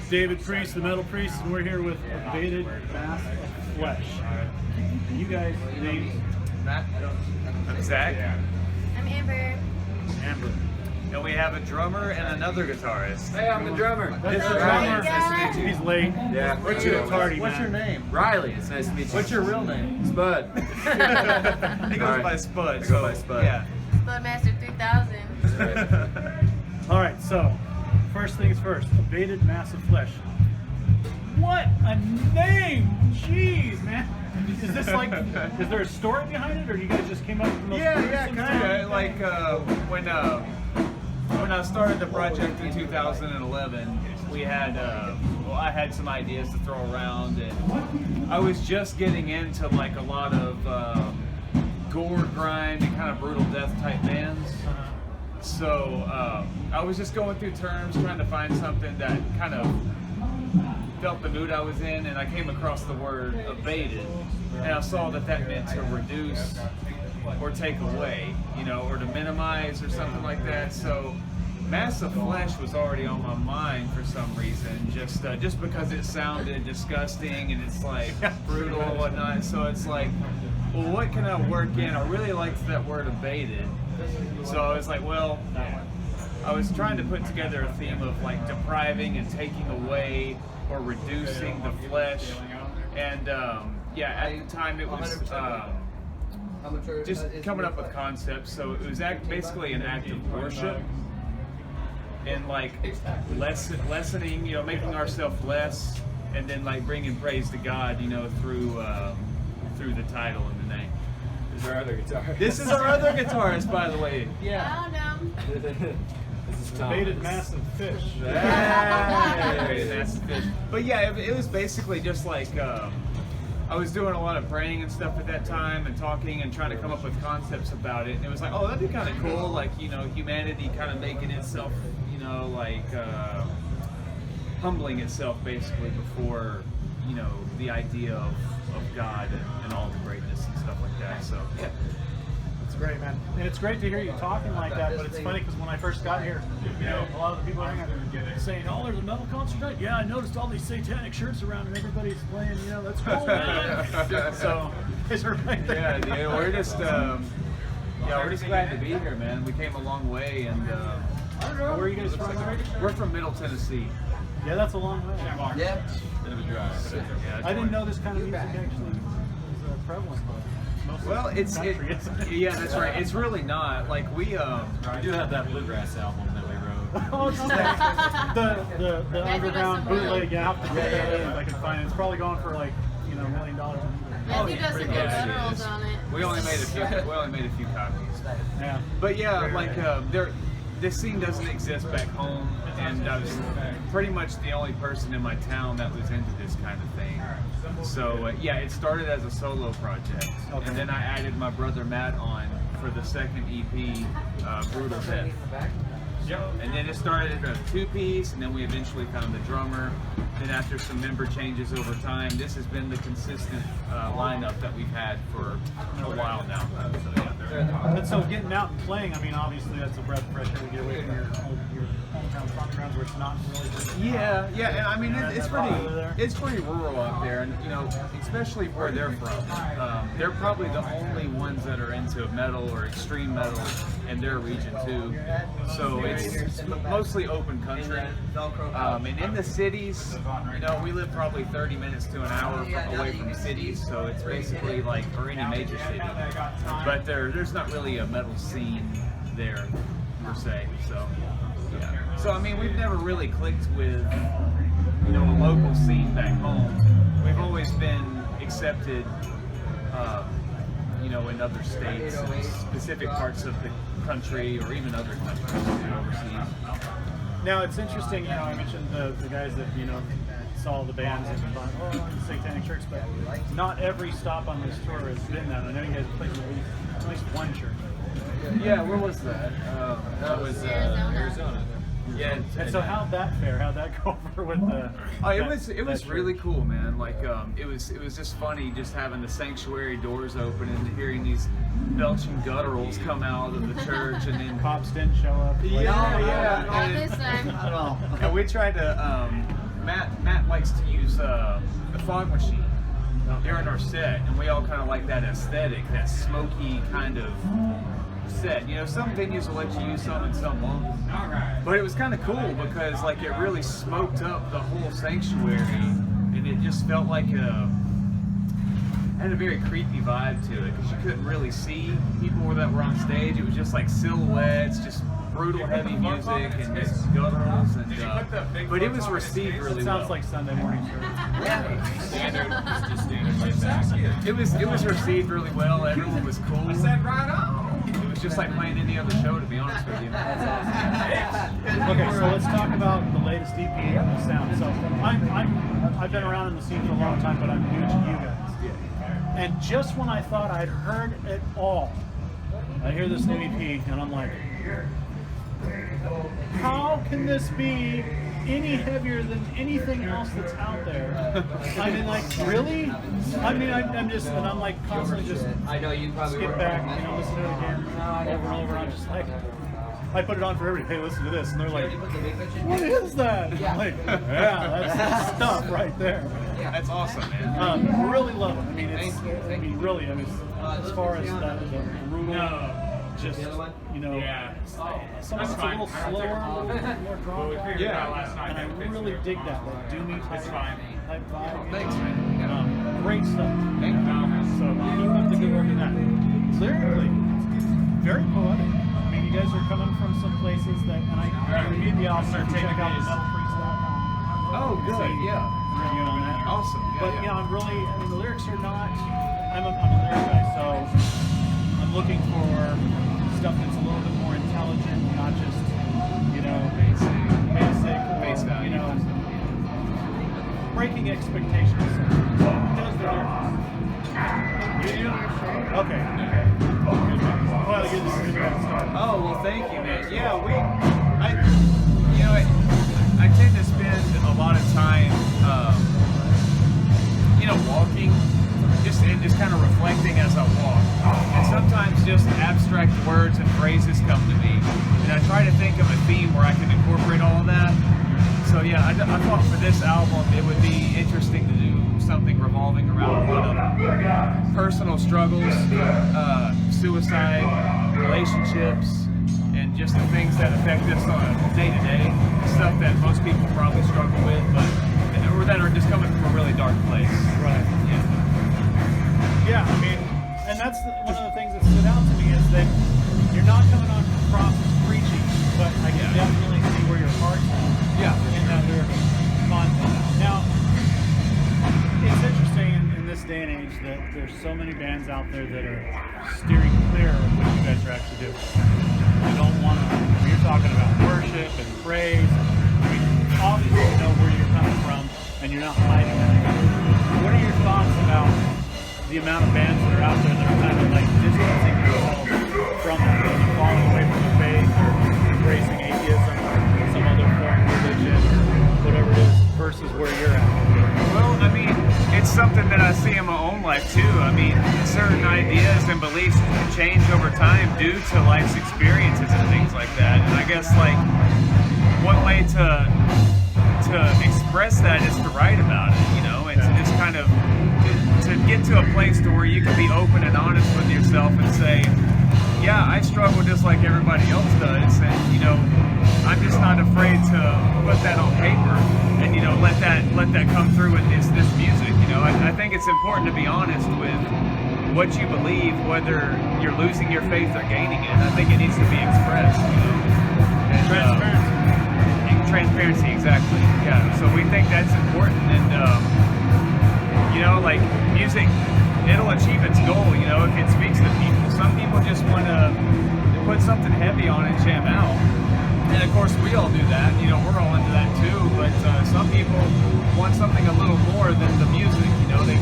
David Priest, the Metal Priest, and we're here with Abated Mass of Flesh. You guys, names? Matt. I'm Zach. I'm Amber. Amber. And we have a drummer and another guitarist. Hey, I'm the drummer. That's This the is drummer. Riley. Nice to meet you. He's late. Yeah. What's your tardy, What's your man? name? Riley. It's nice to meet you. What's your real name? Spud. He goes Alright. by Spud. I go by Spud. Yeah. Spudmaster 3000. All right, so first things first. Abated Mass of Flesh. What a name! Jeez, man. Is this like? Is there a story behind it, or you guys just came up with the most? Yeah, gruesome kind name? of. Like when I started the project in 2011, we had I had some ideas to throw around, and I was just getting into like a lot of gore, grind, and kind of brutal death type bands. So I was just going through terms, trying to find something that kind of felt the mood I was in, and I came across the word abated, and I saw that that meant to reduce or take away, you know, or to minimize or something like that. So Mass of Flesh was already on my mind for some reason, just because it sounded disgusting and it's like brutal and whatnot. So it's like, well, what can I work in? I really liked that word abated. So I was like, well, I was trying to put together a theme of like depriving and taking away or reducing the flesh. And yeah, at the time it was just coming up with concepts. So it was basically an act of worship and like lessening, you know, making ourselves less, and then like bringing praise to God, you know, through the title and the name. This is our other guitar. This is our other guitarist, by the way. Yeah. This is Tom. Abated Mass of Fish. Hey, that's the fish. But yeah, it was basically just like I was doing a lot of praying and stuff at that time, and talking and trying to come up with concepts about it. And it was like, oh, that'd be kind of cool, like, you know, humanity kind of making itself, you know, like humbling itself basically before, you know, the idea of God and all the greatness and stuff like that. So yeah. It's great, man. And it's great to hear you talking like that, but it's funny because when I first got here, you know, a lot of the people are saying, oh, there's a metal concert tonight. Yeah, I noticed all these satanic shirts around and everybody's playing, you know, that's cool, man. So, is there right there? Yeah, dude, we're just glad to be here, man. We came a long way, and Where are you guys from? we're from Middle Tennessee. Yeah, that's a long way. Yeah. Bit of a drive. Yeah, I didn't know this kind of music actually was prevalent. Mostly Well, in the country, isn't it? yeah, that's right. It's really not. Like we We do have that bluegrass album that we wrote. Oh, it's the underground bootleg app. I can find it. It's probably going for like, you know, $1 million. Matthew does some good Yeah, it gutturals is. on it. we only made a few copies. Yeah. But yeah, like this scene doesn't exist back home, and I was pretty much the only person in my town that was into this kind of thing. So yeah, it started as a solo project, Okay. and then I added my brother Matt on for the second EP, Brutal Death. And then it started as a two-piece, and then we eventually found the drummer. Then after some member changes over time, this has been the consistent lineup that we've had for a while now. So yeah. But so getting out and playing, I mean, obviously that's a breath of fresh air to get away from your hometown stomping grounds where it's not really. Yeah, yeah, and I mean Yeah, it's that's it's pretty rural out there, and you know, especially where they're from. They're probably the only ones that are into metal or extreme metal in their region too. So it's mostly open country, and in the cities, you know, we live probably 30 minutes to an hour away from cities, so it's basically like for any major city. But there's not really a metal scene there per se. So yeah. So I mean, we've never really clicked with, you know, a local scene back home. We've always been accepted, you know, in other states, specific parts of the country, or even other countries, you know, overseas. Now it's interesting, you know, I mentioned the guys that, you know, saw the bands and thought, oh, the satanic church, but not every stop on this tour has been that. I know you guys have played at least one church. Yeah, where was that? That was Arizona. Yeah. And so how'd that fare? How'd that go over with the? Oh, it was really cool, man. Like it was just funny just having the sanctuary doors open and hearing these belching gutturals come out of the church, and then Cops didn't show up. yeah. Not this time. And we tried to Matt likes to use the fog machine during our set, and we all kind of like that aesthetic, that smoky kind of set. You know, some venues will let you use some and some won't. But it was kind of cool because like it really smoked up the whole sanctuary, and it just felt like had a very creepy vibe to it because you couldn't really see people that were on stage. It was just like silhouettes, just brutal heavy music and just gutturals, and but it was received really well. Sounds like Sunday morning service. It was received really well. Everyone was cool. I said right on. It was just like playing any other show, to be honest with you. Okay, so let's talk about the latest EP and the sound. So I've been around in the scene for a long time, but I'm new to you guys. And just when I thought I'd heard it all, I hear this new EP, and I'm like, how can this be any heavier than anything else that's out there? I mean, like, really? I mean, I'm just, and I'm like constantly just skip back, you know, listen to it again over and over. And I'm just like, I put it on for everybody. Hey, listen to this, and they're like, what is that? I'm like, yeah, that's the stuff right there. That's awesome, man. Really love it. I mean, it's, I mean, really, I mean, as far as that, the brutal, just, you know, some of it's a little slower, a little bit more drawn. And I really dig that doomy type vibe. Thanks, man. Great stuff. Thank you. So keep up the good work in that. Lyrically, very poetic. I mean, you guys are coming from some places that, and I reviewed the album. If you check out metalfreaks.com. Oh, good. Yeah. Review on that. Awesome. But you know, I'm really, I mean, the lyrics are not. I'm a lyric guy, so I'm looking for stuff that's a little bit more intelligent, not just, you know, basic, Face or, value. you know, breaking expectations. So who knows the lyrics? You do? Okay. Well, good to see you guys start. Oh, well, thank you, man. Yeah, I tend to spend a lot of time, you know, walking, just kind of reflecting as I walk. And sometimes just abstract words and phrases come to me, and I try to think of a theme where I can incorporate all of that. So yeah, I thought for this album it would be interesting to do something revolving around a lot of personal struggles, suicide, relationships, and just the things that affect us on a day-to-day, stuff that most people probably struggle with, or that are just coming from a really dark place. Right. Yeah, I mean, and that's one of the things that stood out to me is that you're not coming on across as preachy, but I can definitely see where your heart's at. Yeah. In that lyrical content. Now, it's interesting in this day and age that there's so many bands out there that are steering clear of what you guys are actually doing. You don't want to, you're talking about worship and praise. I mean, obviously you know where you're coming from and you're not hiding that. What are your thoughts about the amount of bands that are out there that are kind of like distancing themselves from that, maybe falling away from the faith or embracing atheism or some other form of religion or whatever it is versus where you're at? Well, I mean, it's something that I see in my own life too. I mean, certain ideas and beliefs change over time due to life's experiences and things like that. And I guess like one way to express that is to write about it, you know, and to just kind of to get to a place to where you can be open and honest with yourself and say, yeah, I struggle just like everybody else does, and you know, I'm just not afraid to put that on paper and, you know, let that come through with this music. You know, I think it's important to be honest with what you believe, whether you're losing your faith or gaining it. I think it needs to be expressed, you know. And, transparency, exactly. Yeah. So we think that's important, and you know, like music, it'll achieve its goal. You know, if it speaks to people. Some people just want to put something heavy on and jam out. And of course, we all do that. You know, we're all into that too. But some people want something a little more than the music. You know, they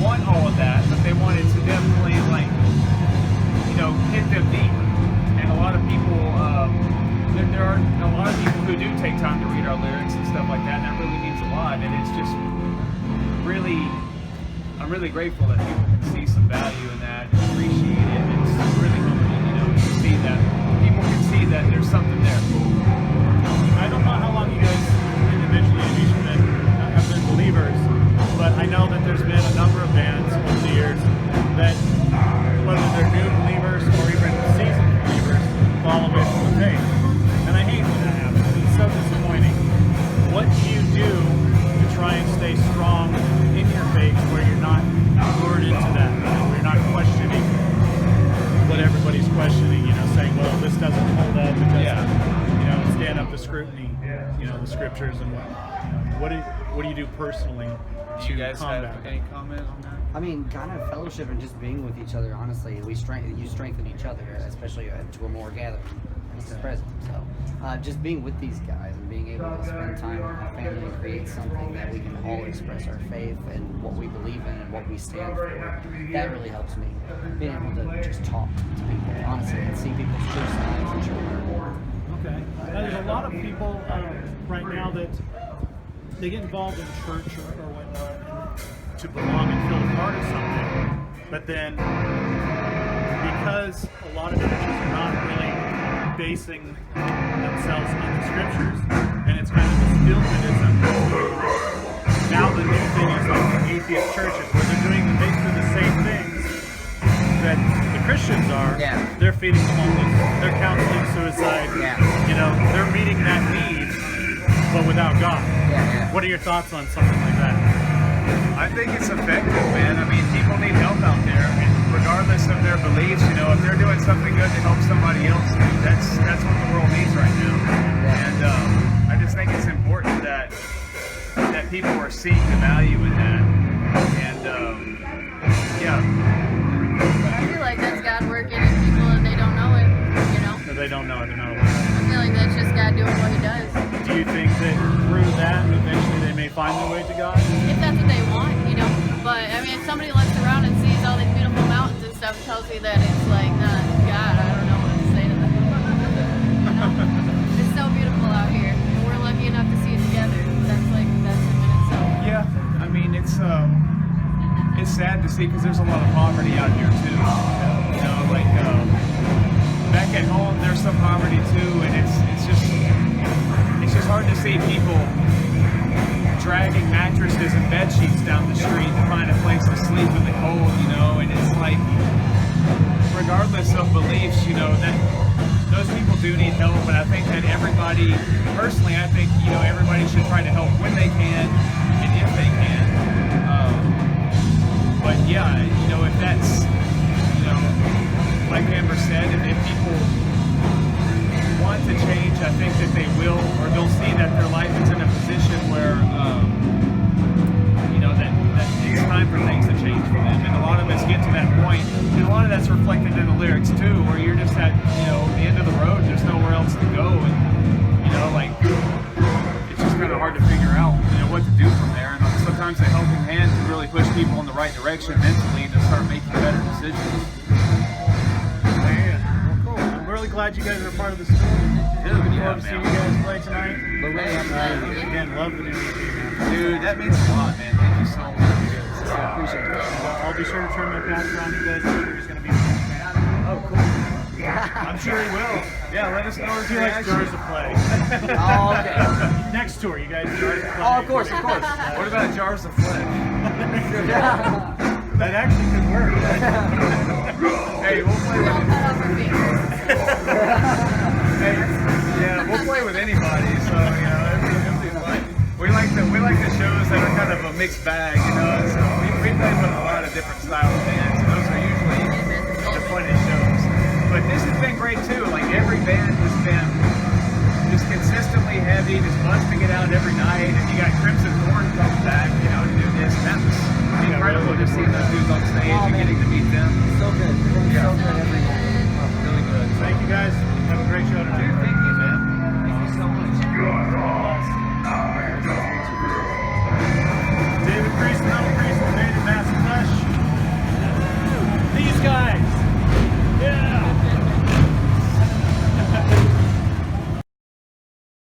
want all of that, but they want it to definitely, like, you know, hit them deep. And a lot of people, there are a lot of people who do take time to read our lyrics and stuff like that. And that really means a lot. And it's just really, I'm really grateful that people can see some value in that and appreciate it. It's really humbling, you know, to see that people can see that there's something there. I don't know how long you guys individually have each been up to scrutiny, the scriptures and what do you do personally Do you to guys combat have that? any comment on that? I mean, kind of fellowship and just being with each other. Honestly, you strengthen each other, especially to a more gathering in His presence. So, just being with these guys and being able to spend time with my family creates something that we can all express our faith and what we believe in and what we stand for. That really helps me. Being able to just talk to people, honestly, and see people's true sides and true heart. Okay. Now, there's a lot of people right now that they get involved in church or whatnot to belong and feel a part of something, but then because a lot of churches are not really basing themselves on the scriptures, and it's kind of a Stillmanism. Now the new thing is like the atheist churches, where they're doing basically the same things that the Christians are. Yeah. They're feeding the homeless, they're counseling suicide. Yeah. They're meeting that need, but without God. Yeah. What are your thoughts on something like that? I think it's effective, man. I mean, people need help out there, and regardless of their beliefs, if they're doing something good to help somebody else, that's what the world needs right now. And I just think it's important that people are seeing the value in that. And yeah. I feel like that's God working in people and they don't know it, If they don't know it, they're not aware. I feel like that's just God doing what He does. Do you think that through that, eventually they may find their way to God? If that's what they want, But I mean, if somebody looks around and sees all these beautiful mountains and stuff, it tells me that it's like not God. I don't know what to say to them. It's so beautiful out here, and we're lucky enough to see it together. That's in itself. Yeah, I mean it's sad to see because there's a lot of poverty out here too. Back at home there's some poverty too, and it's just hard to see people dragging mattresses and bed sheets down the street to find a place to sleep in the cold, and it's like regardless of beliefs, that those people do need help, but I think that everybody, personally, I think everybody should try to help when they can and if they can. But yeah, if that's, like Amber said, if people want to change, I think that they will, or they'll see that their life is in a position where, that it's time for things to change for them. And a lot of us get to that point, and a lot of that's reflected in the lyrics too, where you're just at, the end of the road, there's nowhere else to go, and, it's just kind of hard to figure out, what to do from there. And sometimes a helping hand can really push people in the right direction mentally to start making better decisions. Man, well, cool. I'm really glad you guys are a part of the story. Looking forward to seeing you guys play tonight. Again, love the new EP, man. Dude, that means a lot, man. Thank you so much. I appreciate it. I'll be sure to turn my pass around you guys. I'm sure he's going to be a fan. Oh, cool. I'm sure he will. Yeah, let us know his He likes reaction. Jars to play. Oh, okay. Next tour, you guys, Jars to play. Oh, of course. What about Jars of Flesh? That actually could work. Hey, we'll play We all with cut off our fingers. Hey, yeah, we'll play with anybody, so it'll be fun. We like the shows that are kind of a mixed bag, So we play with a lot of different style of bands, and those are usually the funnest shows. But this has been great too. Like every band has been just consistently heavy, just busting it out every night. And you got Crimson Thorn coming back, to do this. And that was incredible just seeing those dudes on stage and getting to meet them. So good. Yeah. So good every night. Really good. Thank you guys. Have a great show tonight.